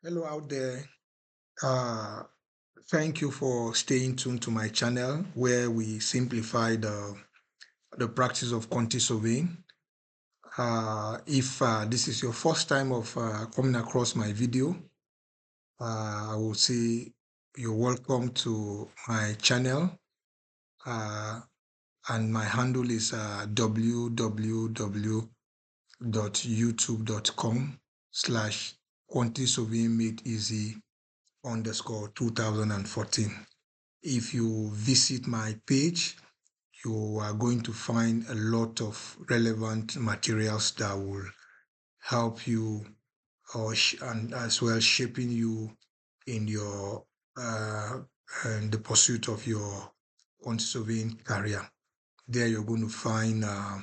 Hello out there. Uh, Thank you for staying tuned to my channel where we simplify the practice of quantity surveying. If this is your first time of coming across my video, I will say you're welcome to my channel. Uh, and my handle is www.youtube.com/quantity surveying made easy _2014. If you visit my page, you are going to find a lot of relevant materials that will help you and as well shaping you in your in the pursuit of your quantity surveying career. There you're going to find uh,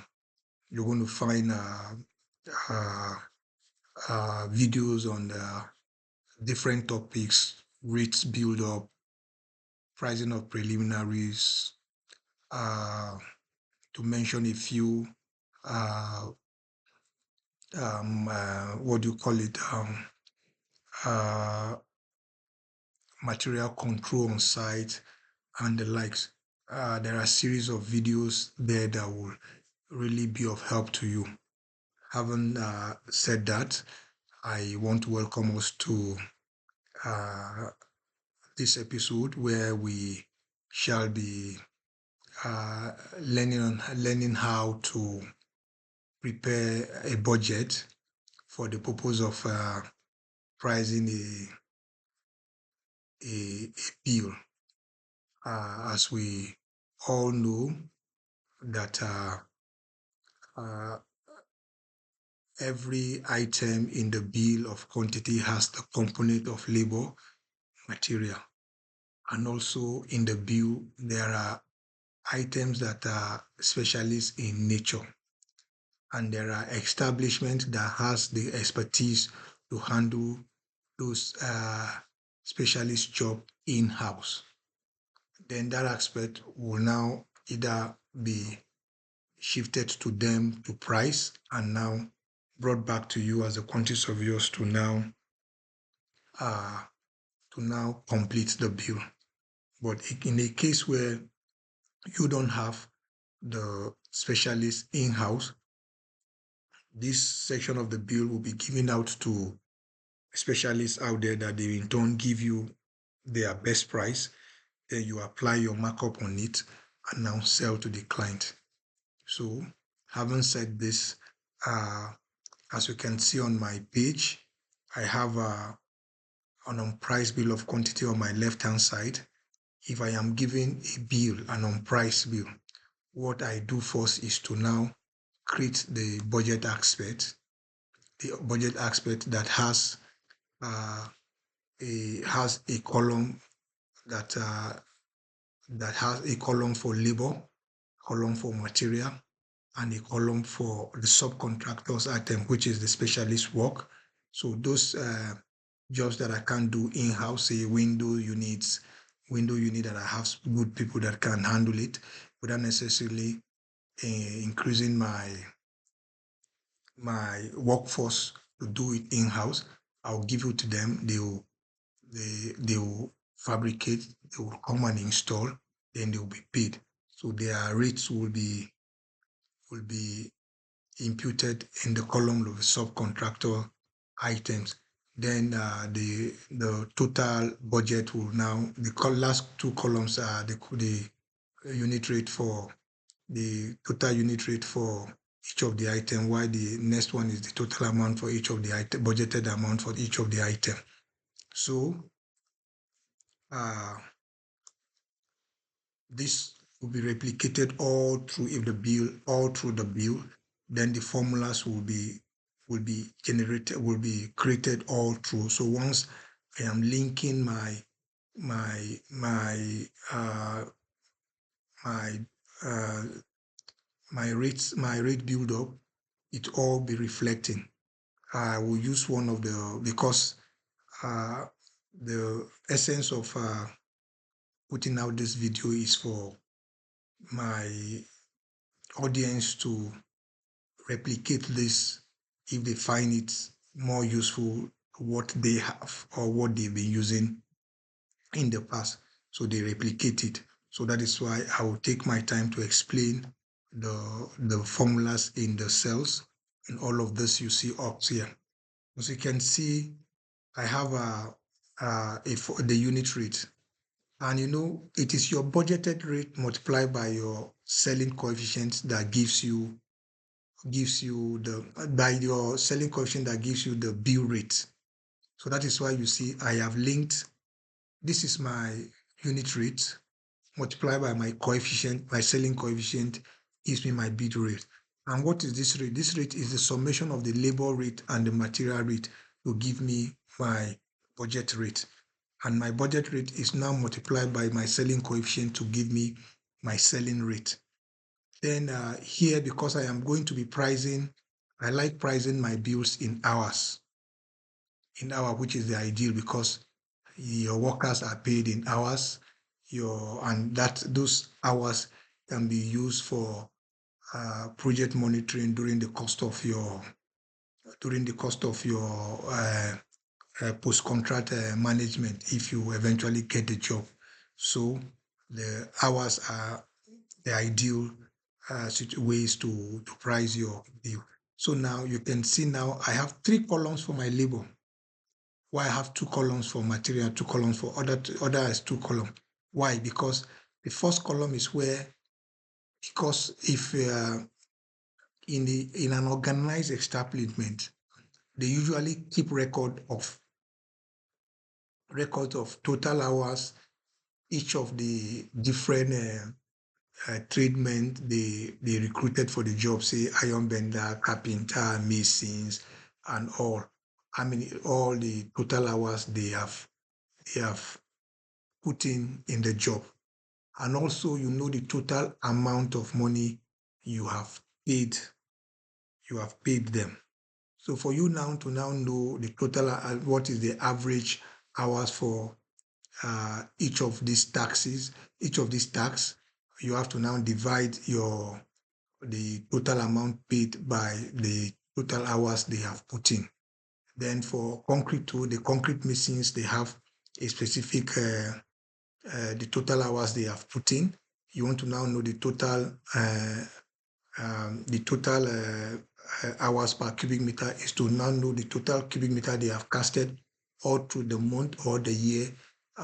videos on different topics, rates build up, pricing of preliminaries, uh, to mention a few, uh, what do you call it, uh, material control on site and the likes. There are a series of videos there that will really be of help to you. Having said that, I want to welcome us to uh, this episode where we shall be learning how to prepare a budget for the purpose of pricing a bill. As we all know that uh, every item in the bill of quantity has the component of labor, material, and also in the bill there are items that are specialists in nature, and there are establishments that has the expertise to handle those specialist job in-house. Then that aspect will now either be shifted to them to price and now brought back to you as a quantity surveyors uh, to now complete the bill. But in a case where you don't have the specialist in-house, this section of the bill will be given out to specialists out there that they in turn give you their best price. Then you apply your markup on it and now sell to the client. So, having said this, as you can see on my page, I have an unpriced bill of quantity on my left-hand side. If I am given a bill, an unpriced bill, what I do first is to now create the budget aspect, that has a column that has a column for labor, column for material, and a column for the subcontractors item, which is the specialist work. So those jobs that I can't do in-house, say window unit that I have good people that can handle it without necessarily increasing my workforce to do it in-house. I'll give it to them. They will fabricate, they will come and install, then they will be paid. So their rates will be imputed in the column of the subcontractor items. Then the total budget will now, the last two columns are the unit rate for the total unit rate for each of the item, while the next one is the total amount for each of the item, budgeted amount for each of the item. So uh, this will be replicated all through the bill. Then the formulas will be generated, will be created all through. So once I am linking my my uh, my uh, my rate build up, it all be reflecting. I will use one of the, because uh, the essence of putting out this video is for my audience to replicate this if they find it more useful what they have or what they've been using in the past. So they replicate it. So that is why I will take my time to explain the formulas in the cells and all of this you see up here. As you can see, I have the unit rate. And it is your budgeted rate multiplied by your selling coefficient that gives you the by your selling coefficient that gives you the bill rate. So that is why you see I have linked. This is my unit rate multiplied by my coefficient, my selling coefficient gives me my bid rate. And what is this rate? This rate is the summation of the labor rate and the material rate to give me my budget rate. And my budget rate is now multiplied by my selling coefficient to give me my selling rate. Then here, because I am going to be pricing, I like pricing my bills in hours, which is the ideal because your workers are paid in hours, and that those hours can be used for project monitoring during the cost of your post-contract management if you eventually get the job. So the hours are the ideal ways to price your bill. So now you can see now I have 3 columns for my labor. Why I have 2 columns for material, 2 columns for other is 2 columns. Why? Because the first column is because if in an organized establishment, they usually keep records of total hours, each of the different tradesmen they recruited for the job, say iron bender, carpenter, masons, and all. All the total hours they have put in the job. And also the total amount of money you have paid them. So for you now to know the total, what is the average hours for each of these taxes, you have to now divide the total amount paid by the total hours they have put in. Then for concrete too, the concrete masons, they have a specific the total hours they have put in. You want to now know the total hours per cubic meter is to now know the total cubic meter they have casted all through the month or the year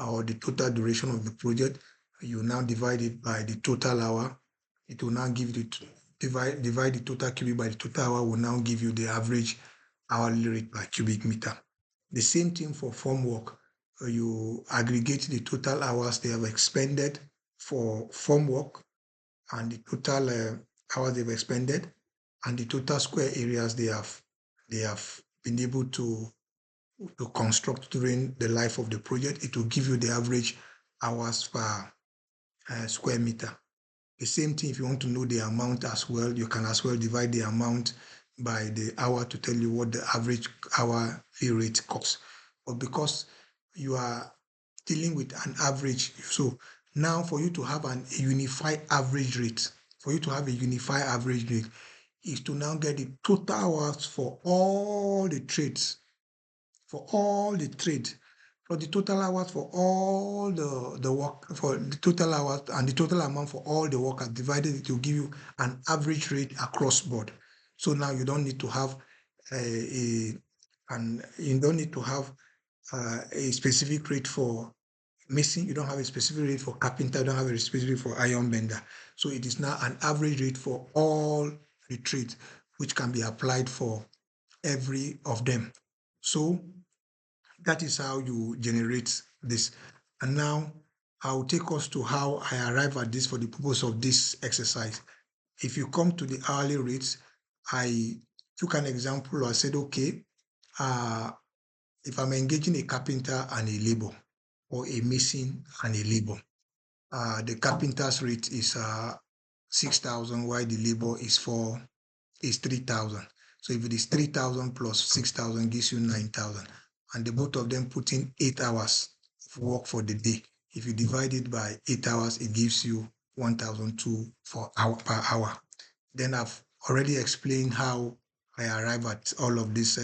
or the total duration of the project. You now divide it by the total hour. It will now give you divide the total cubic by the total hour will now give you the average hourly rate per cubic meter. The same thing for form work. You aggregate the total hours they have expended for form work and the total hours they've expended and the total square areas they have been able to construct during the life of the project. It will give you the average hours per square meter. The same thing, if you want to know the amount as well, you can as well divide the amount by the hour to tell you what the average hourly rate costs. But because you are dealing with an average, so now for you to have a unified average rate, is to now get the total hours for all the trades, for the total hours for all the work, for the total hours and the total amount for all the workers divided, it will give you an average rate across board. So now you don't need to have you don't need to have a specific rate for mason, you don't have a specific rate for carpenter, you don't have a specific rate for iron bender. So it is now an average rate for all the trades, which can be applied for every of them. So that is how you generate this. And now I'll take us to how I arrive at this for the purpose of this exercise. If you come to the hourly rates, I took an example. I said, okay, if I'm engaging a carpenter and a labor, or a mason and a labor, the carpenter's rate is 6,000, while the labor is 3,000. So if it is 3,000 plus 6,000 gives you 9,000. And the both of them put in 8 hours of work for the day. If you divide it by 8 hours, it gives you 1,002 per hour. Then I've already explained how I arrive at all of these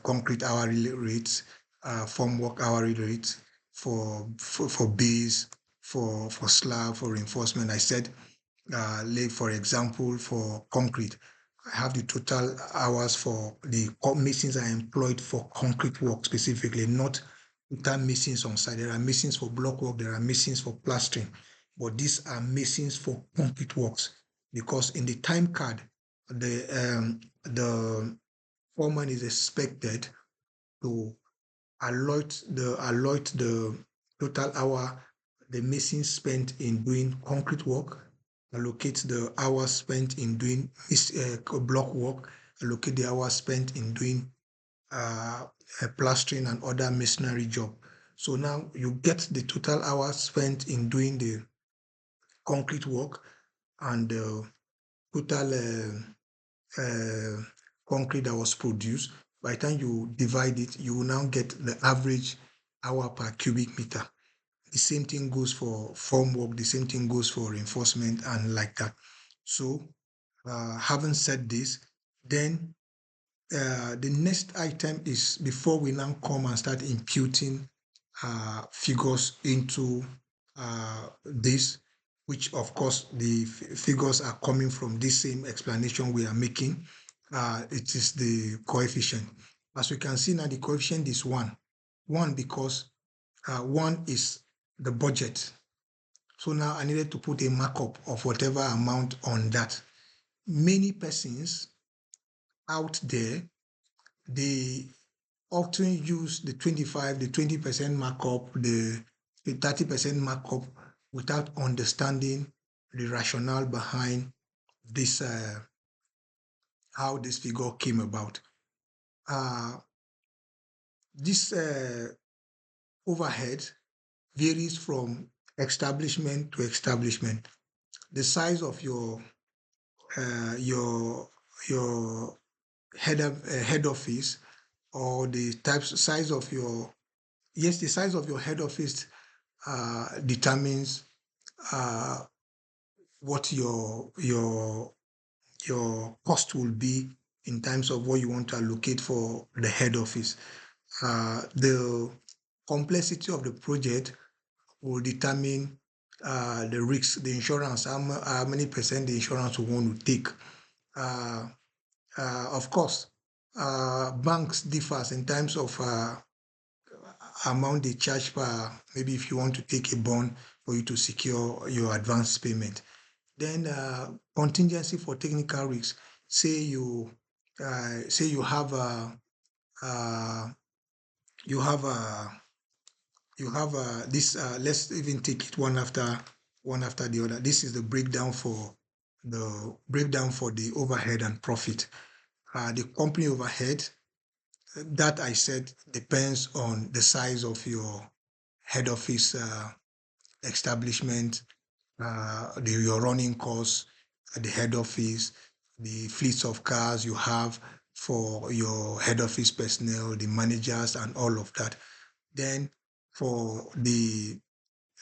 concrete hourly rates, formwork hourly rates for base, for slab, for reinforcement. I said, for example, for concrete, I have the total hours for the masons are employed for concrete work specifically, not total masons on site. There are masons for block work, there are masons for plastering, but these are masons for concrete works because in the time card, the foreman is expected to allot the total hour the mason spent in doing concrete work, allocate the hours spent in doing block work, allocate the hours spent in doing uh, plastering and other masonry job. So now you get the total hours spent in doing the concrete work and the total concrete that was produced. By the time you divide it, you will now get the average hour per cubic meter. The same thing goes for formwork, the same thing goes for reinforcement and like that. So having said this, then the next item is before we now come and start imputing figures into this, which of course the figures are coming from this same explanation we are making. It is the coefficient. As we can see now, the coefficient is 1. 1 because 1 is the budget. So now I needed to put a markup of whatever amount on that. Many persons out there, they often use the 25, the 20% markup, the 30% markup without understanding the rationale behind this, how this figure came about. This overhead varies from establishment to establishment. The size of your uh, your your head office or the size of your the size of your head office determines uh, what your cost will be in terms of what you want to allocate for the head office. The complexity of the project will determine the risk, the insurance, how many percent the insurance will want to take. Uh, of course, banks differs in terms of amount they charge per, maybe if you want to take a bond for you to secure your advance payment. Then contingency for technical risks. Say you have a uh, you have a you have this. Let's even take it one after the other. This is the breakdown for the overhead and profit. The company overhead, that I said depends on the size of your head office establishment, your running costs at the head office, the fleets of cars you have for your head office personnel, the managers, and all of that. Then for the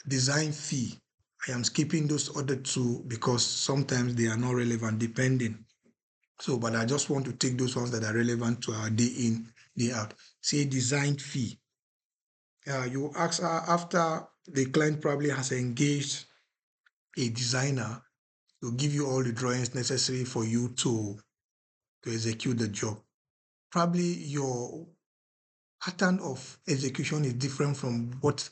design fee, I am skipping those other two because sometimes they are not relevant depending. So, but I just want to take those ones that are relevant to our day in, day out. Say design fee. You ask after the client probably has engaged a designer to give you all the drawings necessary for you to execute the job. Probably your pattern of execution is different from what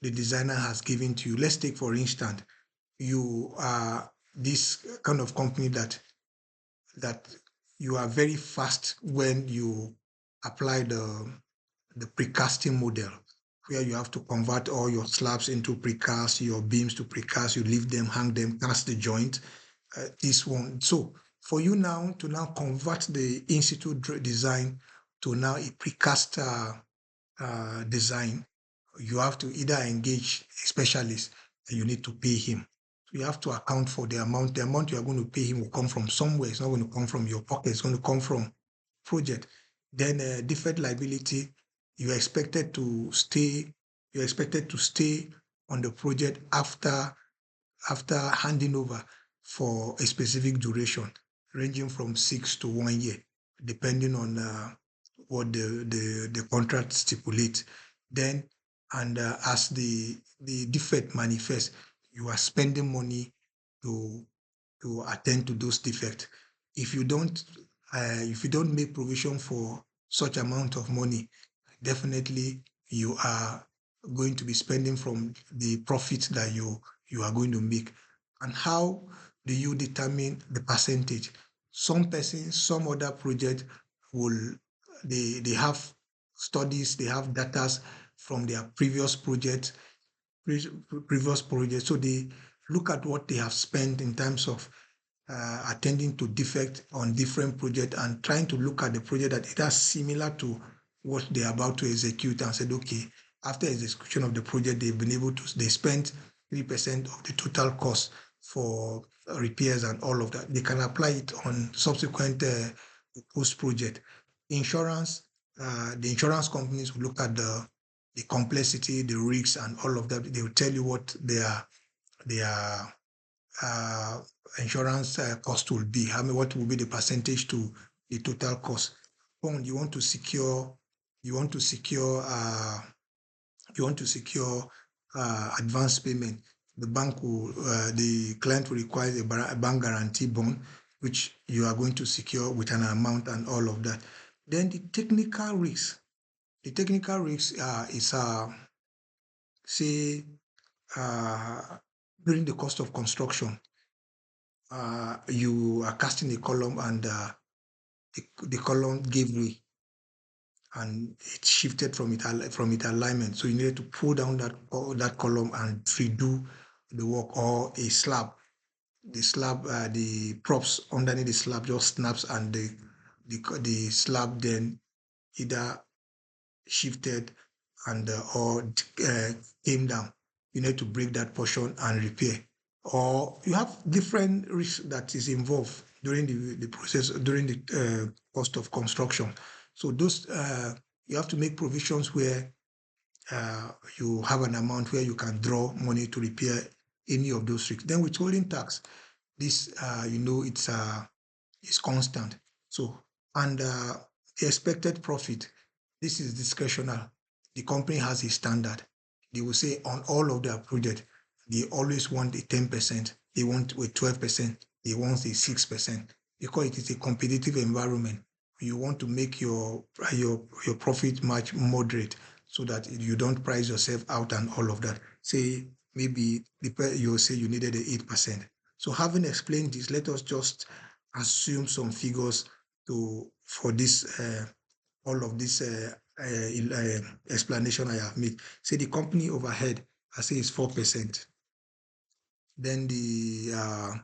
the designer has given to you. Let's take, for instance, you are this kind of company that you are very fast when you apply the precasting model, where you have to convert all your slabs into precast, your beams to precast, you leave them, hang them, cast the joint, this one. So for you now to now convert the institute design to now a precast design, you have to either engage a specialist and you need to pay him. So you have to account for the amount. The amount you are going to pay him will come from somewhere. It's not going to come from your pocket. It's going to come from project. Then deferred liability, you're expected to stay. You're expected to stay on the project after handing over for a specific duration, ranging from 6 to 1 year, depending on what the contract stipulates. Then, and as the defect manifests, you are spending money to attend to those defects. If you don't, if you don't make provision for such amount of money, definitely you are going to be spending from the profit that you are going to make. And how do you determine the percentage? Some persons, some other project will they have studies, they have data from their previous projects. So they look at what they have spent in terms of attending to defect on different projects and trying to look at the project that it is similar to what they're about to execute and said, okay, after execution of the project, they've been able to, they spent 3% of the total cost for repairs and all of that. They can apply it on subsequent post project. Insurance, the insurance companies will look at the complexity, the risks, and all of that. They will tell you what their uh, insurance cost will be. What will be the percentage to the total cost? One, you want to secure, you want to secure, you want to secure advance payment. The bank will, the client will require a bank guarantee bond, which you are going to secure with an amount and all of that. Then the technical risk. The technical risk is, say, uh, during the cost of construction, you are casting a column and the column gave way and it shifted from its alignment. So you needed to pull down that column and redo the work, or a slab. The slab, the props underneath the slab just snaps, and the slab then either shifted and or came down. You need to break that portion and repair. Or you have different risks that is involved during the process, during the cost of construction. So those you have to make provisions where you have an amount where you can draw money to repair any of those risks. Then withholding tax, this it's constant. So, and the expected profit, this is discretional. The company has a standard. They will say on all of their projects, they always want a 10%, they want a 12%, they want a 6%, because it is a competitive environment. You want to make your profit much moderate so that you don't price yourself out and all of that. Say maybe you say you needed a 8%. So having explained this, let us just assume some figures for this all of this explanation I have made. Say the company overhead, I say is 4%. Then the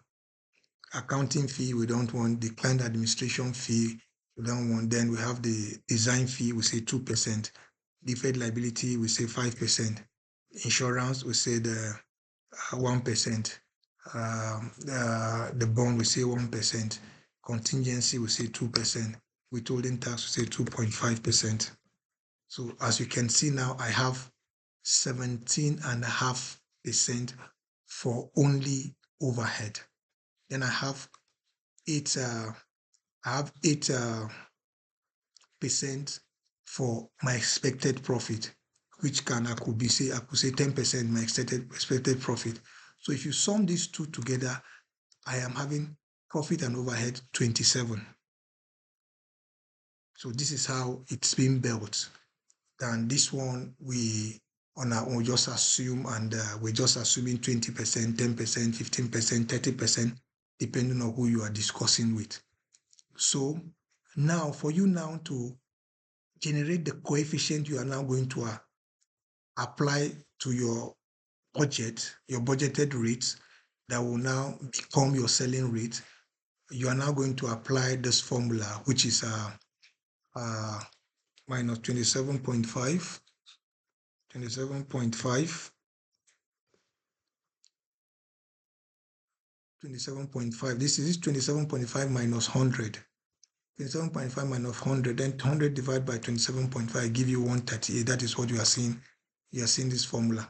accounting fee, we don't want. The client administration fee, we don't want. Then we have the design fee, we say 2%. Deferred liability, we say 5%. Insurance, we say the 1%. The bond, we say 1%. Contingency, we say 2%. Withholding tax, we say 2.5%. So as you can see now, I have 17.5% for only overhead. Then I have 8% for my expected profit, which I could say 10% my expected profit. So if you sum these two together, I am having profit and overhead 27. So this is how it's being built. And this one we just assume, and we're just assuming 20%, 10%, 15%, 30%, depending on who you are discussing with. So now for you now to generate the coefficient you are now going to apply to your budget, your budgeted rates that will now become your selling rate, you are now going to apply this formula, which is minus 27.5, 27.5, 27.5. This is 27.5 minus 100. 27.5 minus 100, then 100 divided by 27.5 give you 138. That is what you are seeing. You are seeing this formula.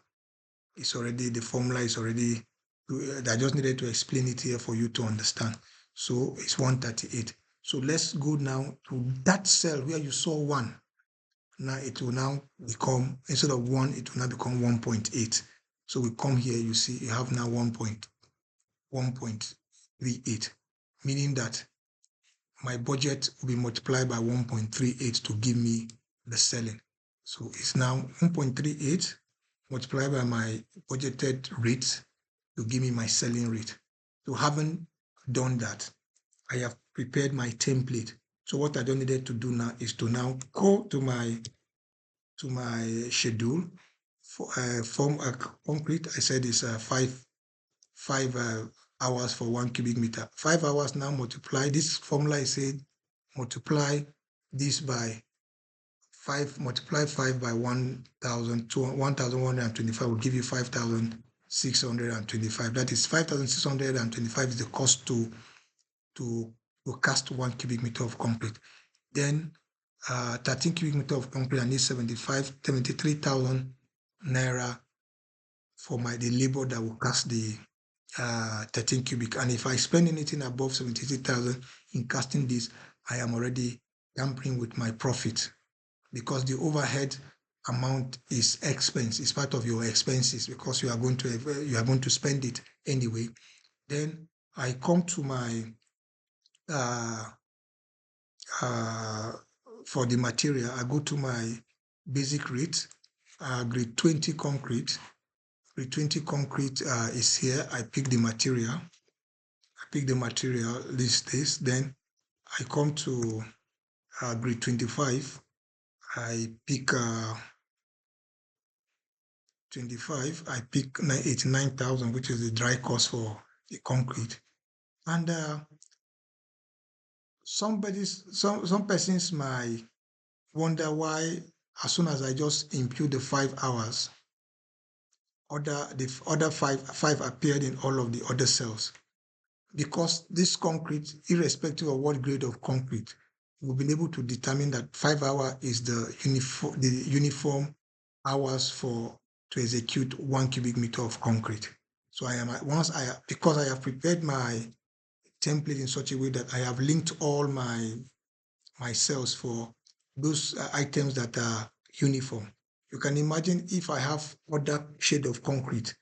It's already, the formula is already, I just needed to explain it here for you to understand. So it's 138. So let's go now to that cell where you saw 1. Now it will now become, instead of 1, it will now become 1.8. So we come here, you see, you have now 1.38, meaning that my budget will be multiplied by 1.38 to give me the selling. So it's now 1.38 multiplied by my budgeted rate to give me my selling rate. So having done that, I have prepared my template. So what I don't need to do now is to now go to my schedule for form a concrete. I said it's 5 hours for 1 cubic meter. 5 hours now multiply this formula. I said multiply this by 5, multiply 5 by 1,125 will give you 5,625. That is 5,625 is the cost to cast 1 cubic meter of concrete. Then 13 cubic meter of concrete, I need 73,000 naira for the labor that will cast the 13 cubic. And if I spend anything above 73,000 in casting this, I am already tampering with my profit, because the overhead amount is expense. It's part of your expenses because you are going to spend it anyway. Then I come to my for the material. I go to my basic rate, grade 20 concrete. Grade 20 concrete is here. I pick the material. This. Then I come to grade 25. I pick 25. I pick 89,000, which is the dry cost for the concrete. And some persons might wonder why, as soon as I just impute the 5 hours, the other five appeared in all of the other cells. Because this concrete, irrespective of what grade of concrete, we've been able to determine that 5 hours is the uniform hours to execute 1 cubic meter of concrete. So because I have prepared my template in such a way that I have linked all my cells for those items that are uniform. You can imagine if I have other shade of concrete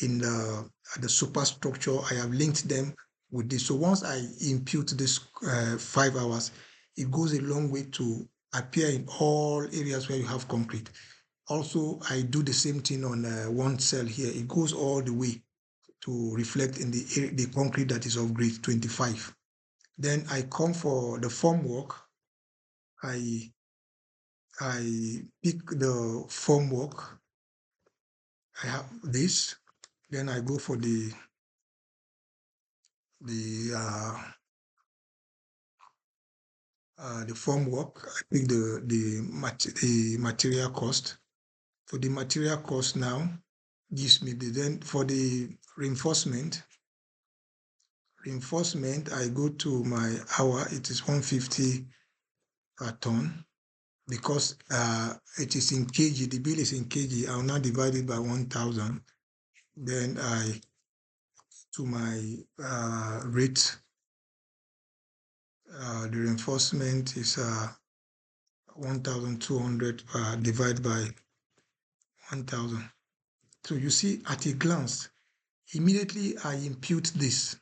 in the superstructure, I have linked them with this. So once I impute this 5 hours, it goes a long way to appear in all areas where you have concrete. Also, I do the same thing on one cell here. It goes all the way to reflect in the concrete that is of grade 25. Then I come for the formwork. I pick the formwork. I have this. Then I go for the formwork. I pick the material cost. For the material cost now gives me then for the reinforcement, I go to my hour. It is 150 per ton. Because it is in kg, the bill is in kg, I'll now divide it by 1,000. Then to my rate, the reinforcement is 1,200 divided by 1,000. So you see, at a glance, immediately I impute this.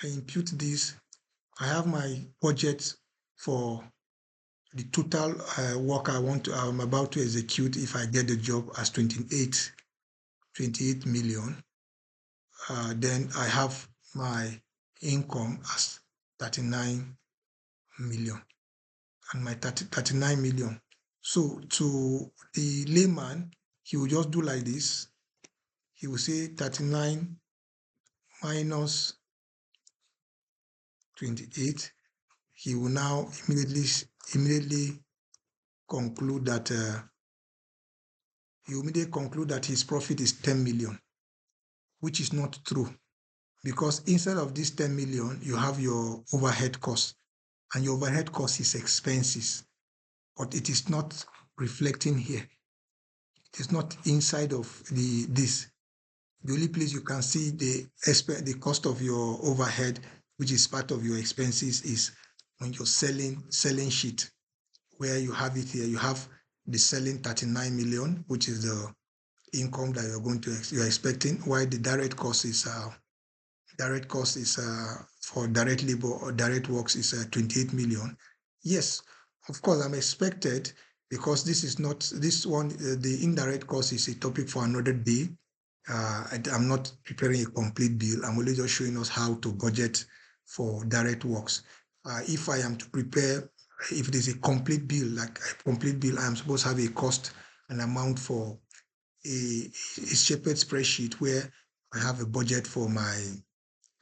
I have my budget for the total work I'm about to execute if I get the job as 28 million. Then I have my income as 39 million, and my 39 million. So to the layman, he will just do like this. He will say 39 minus 28. He will now immediately conclude that his profit is 10 million, which is not true, because instead of this 10 million, you have your overhead cost, and your overhead cost is expenses, but it is not reflecting here. It is not inside of this. The only place you can see the cost of your overhead, which is part of your expenses, is selling sheet, where you have it here. You have the selling 39 million, which is the income that you're expecting, while the direct cost is for direct labor or direct works is 28 million. Yes, of course, I'm expected, because this is not this one. The indirect cost is a topic for another day. I'm not preparing a complete bill. I'm only just showing us how to budget for direct works. If I am to prepare, if it is a complete bill, like a complete bill, I am supposed to have a cost, an amount for a separate spreadsheet where I have a budget for my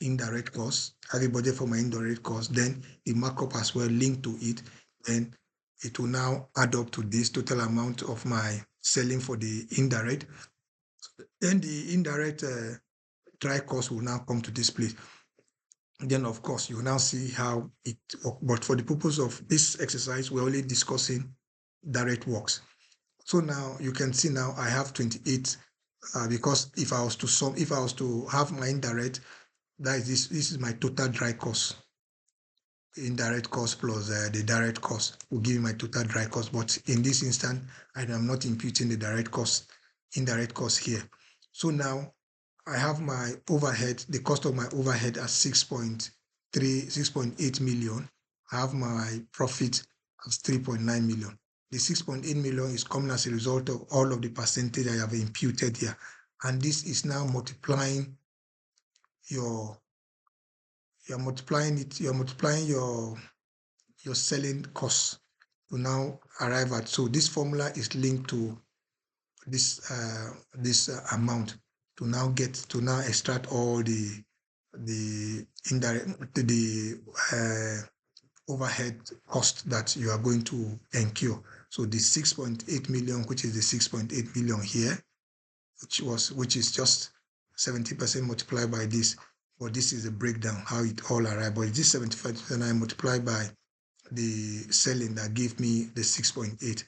indirect costs, have a budget for my indirect costs, then the markup as well linked to it. Then it will now add up to this total amount of my selling for the indirect. Then the indirect dry cost will now come to this place. Then, of course, you now see how it works. But for the purpose of this exercise, we're only discussing direct works. So now you can see now I have 28 because if I was to have my indirect, that is this is my total dry cost. Indirect cost plus the direct cost will give me my total dry cost. But in this instance, I am not imputing the indirect cost here. So now I have my overhead, the cost of my overhead at 6.8 million. I have my profit as 3.9 million. The 6.8 million is coming as a result of all of the percentage I have imputed here. And this is now multiplying you're multiplying your selling costs to now arrive at. So this formula is linked to this amount to now extract all the indirect overhead cost that you are going to incur. So the 6.8 million, which is the 6.8 million here, which is just 70% multiplied by this. But this is the breakdown, how it all arrived. But this 75% I multiply by the selling that gave me the 6.8.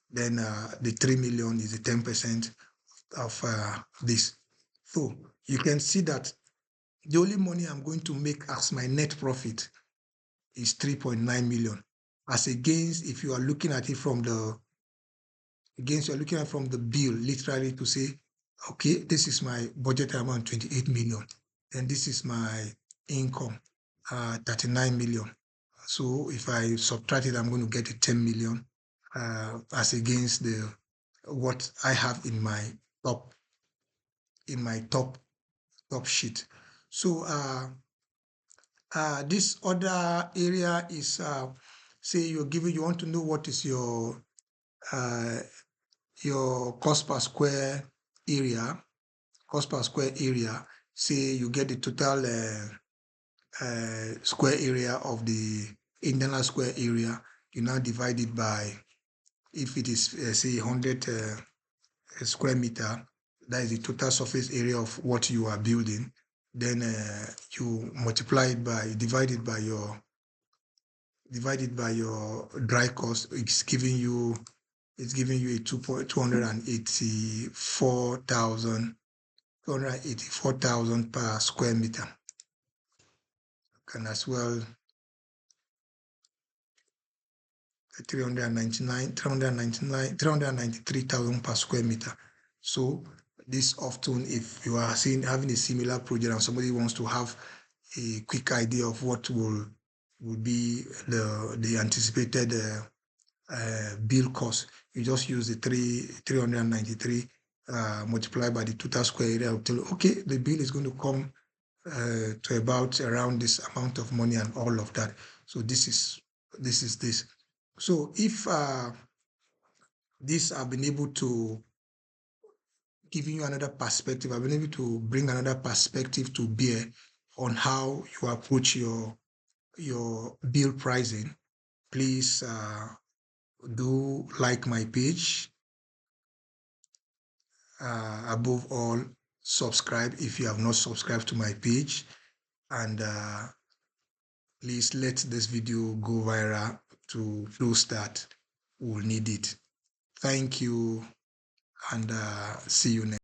Then the 3 million is the 10% of this. So you can see that the only money I'm going to make as my net profit is 3.9 million. As against, if you are looking at it from the bill, literally to say, okay, this is my budget amount, 28 million. And this is my income, 39 million. So if I subtract it, I'm going to get a 10 million as against what I have in my top sheet. So this other area is say you want to know what is your cost per square area. Say you get the total square area of the internal square area. You now divide it by, if it is say 100 square meter, that is the total surface area of what you are building. Then you divide it by your dry cost. It's giving you a 284,000 per square meter. Can as well 393,000 per square meter. So this often, if you are having a similar project and somebody wants to have a quick idea of what will be the anticipated bill cost, you just use the 393 multiplied by the total square area. Will tell you, okay, the bill is going to come to about around this amount of money and all of that. So this is this. So if this I've been able to giving you another perspective, I've been able to bring another perspective to bear on how you approach your bill pricing. Please do like my page. Above all, subscribe if you have not subscribed to my page, and please let this video go viral to those that will need it. Thank you, and see you next.